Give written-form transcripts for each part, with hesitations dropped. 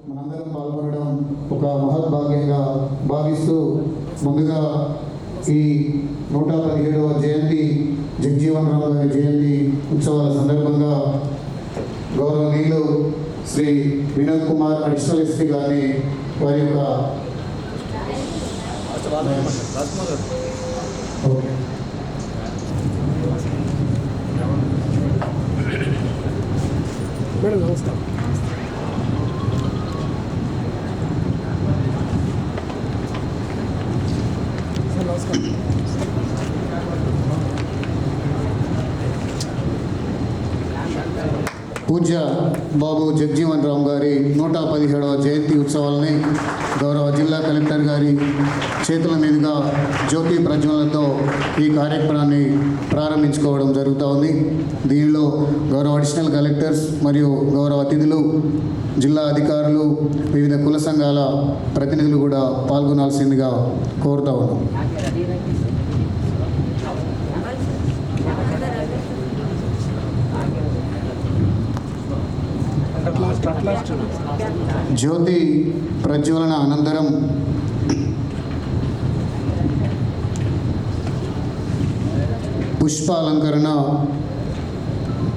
మనందరం పాల్గొనడం ఒక మహద్భాగ్యంగా భావిస్తూ ముందుగా ఈ 117వ జయంతి జగ్జీవన్ రామ్ గారి జయంతి ఉత్సవాల సందర్భంగా గౌరవనీయులు శ్రీ వినోద్ కుమార్ అడిషనల్ ఎస్పీ గారిని వారి యొక్క మేడం నమస్కారం. సార్ నమస్కారం. పూజ్య బాబు జగ్జీవన్ రామ్ గారి 117వ జయంతి ఉత్సవాలని గౌరవ జిల్లా కలెక్టర్ గారి చేతుల మీదుగా జ్యోతి ప్రజ్వలనతో ఈ కార్యక్రమాన్ని ప్రారంభించుకోవడం జరుగుతూ ఉంది. దీనిలో గౌరవ అడిషనల్ కలెక్టర్స్ మరియు గౌరవ అతిథులు, జిల్లా అధికారులు, వివిధ కుల సంఘాల ప్రతినిధులు కూడా పాల్గొనాల్సిందిగా కోరుతా ఉన్నాం. జ్యోతి ప్రజ్వలన అనంతరం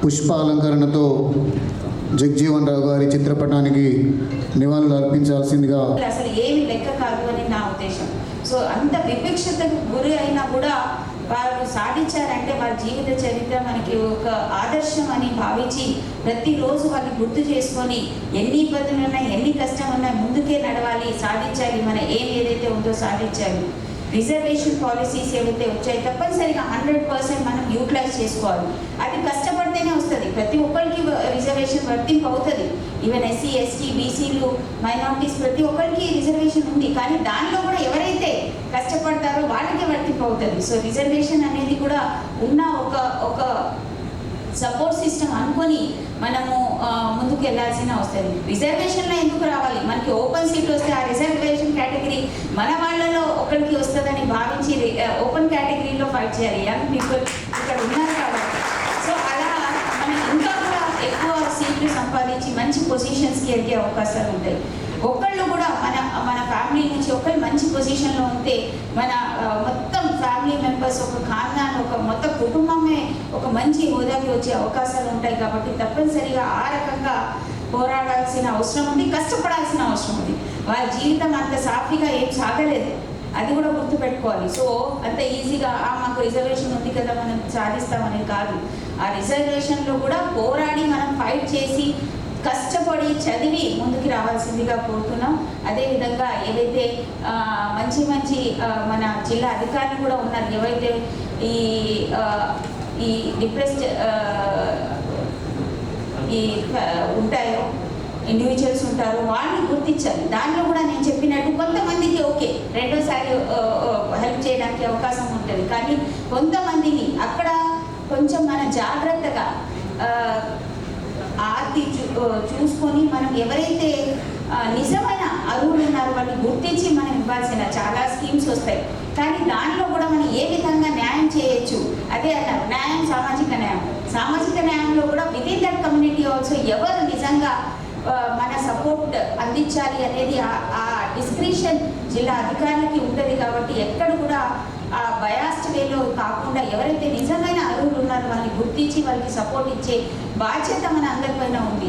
పుష్పాలంకరణతో జగ్జీవన్ రావు గారి చిత్రపటానికి నివాళులు అర్పించాల్సిందిగా. అసలు ఏమి లెక్క కాదు అని నా ఉద్దేశం. సో అంత వివక్షతకు గురి అయినా కూడా వారు సాధించారంటే వారి జీవిత చరిత్ర మనకి ఒక ఆదర్శం అని భావించి ప్రతిరోజు వాళ్ళు గుర్తు చేసుకొని ఎన్ని ఇబ్బందులు ఉన్నా ఎన్ని కష్టం ఉన్నా ముందుకే నడవాలి, సాధించాలి, మన ఏదైతే ఉందో సాధించాలి. రిజర్వేషన్ పాలసీస్ ఏవైతే వచ్చాయి తప్పనిసరిగా 100% మనం యూటిలైజ్ చేసుకోవాలి. అది కష్టపడితేనే వస్తుంది. ప్రతి ఒక్కరికి రిజర్వేషన్ వర్తింపు అవుతుంది. ఈవెన్ ఎస్సీ, ఎస్టీ, బీసీలు, మైనారిటీస్ ప్రతి ఒక్కరికి రిజర్వేషన్ ఉంది. కానీ దానిలో కూడా ఎవరైతే కష్టపడతారో వాళ్ళకి వర్తింపు అవుతుంది. సో రిజర్వేషన్ అనేది కూడా ఉన్న ఒక సపోర్ట్ సిస్టమ్ అనుకొని మనము ముందుకు వెళ్ళాల్సిన వస్తుంది. రిజర్వేషన్లో ఎందుకు రావాలి? మనకి ఓపెన్ సీట్ వస్తే ఆ రిజర్వేషన్ కేటగిరీ మన వాళ్ళలో ఒకరికి వస్తుందని భావించి ఓపెన్ కేటగిరీలో ఫైట్ చేయాలి. యంగ్ పీపుల్ ఇక్కడ ఉన్నారు కాబట్టి. సో అలా మనం ఇంకా కూడా ఎక్కువ సీట్లు సంపాదించి మంచి పొజిషన్స్కి ఎదిగే అవకాశాలు ఉంటాయి. ఒకళ్ళు కూడా మన ఫ్యామిలీ నుంచి ఒకళ్ళు మంచి పొజిషన్లో ఉంటే మన మొత్తం ఫ్యామిలీ మెంబర్స్, ఒక ఖాందాన్, ఒక మొత్తం కుటుంబమే ఒక మంచి హోదాకి వచ్చే అవకాశాలు ఉంటాయి. కాబట్టి తప్పనిసరిగా ఆ రకంగా పోరాడాల్సిన అవసరం ఉంది, కష్టపడాల్సిన అవసరం ఉంది. వారి జీవితం అంత సాఫీగా ఏం సాగలేదు, అది కూడా గుర్తుపెట్టుకోవాలి. సో అంత ఈజీగా మాకు రిజర్వేషన్ ఉంది కదా మనం సాధిస్తామనేది కాదు. ఆ రిజర్వేషన్లో కూడా పోరాడి మనం ఫైట్ చేసి కష్టపడి చదివి ముందుకు రావాల్సిందిగా కోరుతున్నాం. అదేవిధంగా ఏవైతే మంచి మన జిల్లా అధికారులు కూడా ఉన్నారు, ఏవైతే ఈ డిప్రెస్డ్ ఉంటాయో ఇండివిజువల్స్ ఉంటారో వాళ్ళని గుర్తించాలి. దానిలో కూడా నేను చెప్పినట్టు కొంతమందికి ఓకే రెండోసారి హెల్ప్ చేయడానికి అవకాశం ఉంటుంది. కానీ కొంతమందిని అక్కడ కొంచెం మన జాగ్రత్తగా చూసుకొని మనం ఎవరైతే నిజమైన అర్హులు ఉన్నారో వాళ్ళని గుర్తించి మనం ఇవ్వాల్సిన చాలా స్కీమ్స్ వస్తాయి. కానీ దానిలో కూడా మనం ఏ విధంగా న్యాయం చేయొచ్చు, అదే అన్నారు న్యాయం, సామాజిక న్యాయంలో కూడా విదిన్ దట్ కమ్యూనిటీ ఆల్సో ఎవరు నిజంగా మన సపోర్ట్ అందించాలి అనేది ఆ డిస్క్రిప్షన్ జిల్లా అధికారులకి ఉంటుంది. కాబట్టి ఎక్కడ కూడా ఆ బయాస్డ్ వేలో కాకుండా ఎవరైతే నిజమైన అర్హులు ఉన్నారో వాళ్ళని గుర్తించి వాళ్ళకి సపోర్ట్ ఇచ్చే బాధ్యత మన అందరిపైన ఉంది.